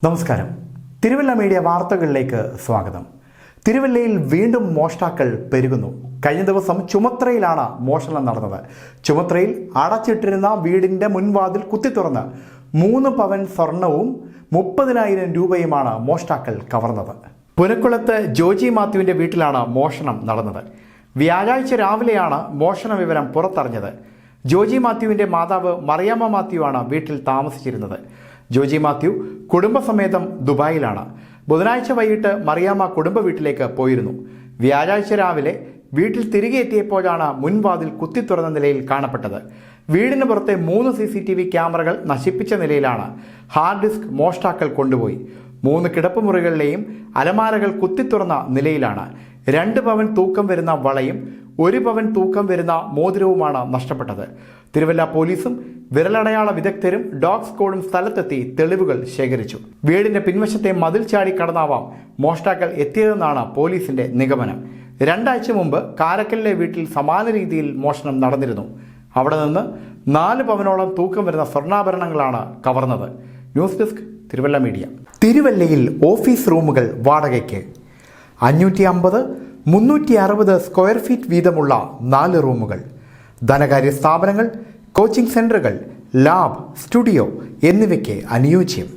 നമസ്കാരം. തിരുവല്ല മീഡിയ വാർത്തകളിലേക്ക് സ്വാഗതം. തിരുവല്ലയിൽ വീണ്ടും മോഷ്ടാക്കൾ പെരുകുന്നു. കഴിഞ്ഞ ദിവസം ചുമത്രയിലാണ് മോഷണം നടന്നത്. ചുമത്രയിൽ അടച്ചിട്ടിരുന്ന വീടിന്റെ മുൻവാതിൽ കുത്തിത്തുറന്ന് 3 പവൻ സ്വർണവും 30,000 രൂപയുമാണ് മോഷ്ടാക്കൾ കവർന്നത്. പുനക്കുളത്ത് ജോജി മാത്യുവിന്റെ വീട്ടിലാണ് മോഷണം നടന്നത്. വ്യാഴാഴ്ച രാവിലെയാണ് മോഷണ വിവരം പുറത്തറിഞ്ഞത്. ജോജി മാത്യുവിന്റെ മാതാവ് മറിയാമ്മ മാത്യു ആണ് വീട്ടിൽ താമസിച്ചിരുന്നത്. ജോജി മാത്യു കുടുംബസമേതം ദുബായിലാണ്. ബുധനാഴ്ച വൈകിട്ട് മറിയാമ്മ കുടുംബ വീട്ടിലേക്ക് പോയിരുന്നു. വ്യാഴാഴ്ച രാവിലെ വീട്ടിൽ തിരികെ എത്തിയപ്പോഴാണ് മുൻവാതിൽ കുത്തിത്തുറന്ന നിലയിൽ കാണപ്പെട്ടത്. വീടിന് പുറത്തെ 3 CCTV ക്യാമറകൾ നശിപ്പിച്ച നിലയിലാണ്. ഹാർഡ് ഡിസ്ക് മോഷ്ടാക്കൾ കൊണ്ടുപോയി. 3 കിടപ്പുമുറികളിലെയും അലമാരകൾ കുത്തിത്തുറന്ന നിലയിലാണ്. 2 പവൻ തൂക്കം വരുന്ന വളയും 1 പവൻ തൂക്കം വരുന്ന മോതിരവുമാണ് നഷ്ടപ്പെട്ടത്. തിരുവല്ല പോലീസും വിരലടയാള വിദഗ്ധരും ഡോഗ് സ്ക്വാഡും സ്ഥലത്തെത്തി തെളിവുകൾ ശേഖരിച്ചു. വീടിന്റെ പിൻവശത്തെ മതിൽ ചാടി കടന്നാവാം മോഷ്ടാക്കൾ എത്തിയതെന്നാണ് പോലീസിന്റെ നിഗമനം. 2 ആഴ്ച മുമ്പ് കാരക്കലിലെ വീട്ടിൽ സമാന രീതിയിൽ മോഷണം നടന്നിരുന്നു. അവിടെ നിന്ന് 4 പവനോളം തൂക്കം വരുന്ന സ്വർണ്ണാഭരണങ്ങളാണ് കവർന്നത്. News desk Thiruvalla media. തിരുവല്ലയിൽ ഓഫീസ് റൂമുകൾ വാടകയ്ക്ക് 550, 360 സ്ക്വയർ ഫീറ്റ് വീതമുള്ള 4 റൂമുകൾ. ധനകാര്യ സ്ഥാപനങ്ങൾ, കോച്ചിംഗ് സെന്ററുകൾ, ലാബ്, സ്റ്റുഡിയോ എന്നിവയ്ക്ക് അനുയോജ്യം.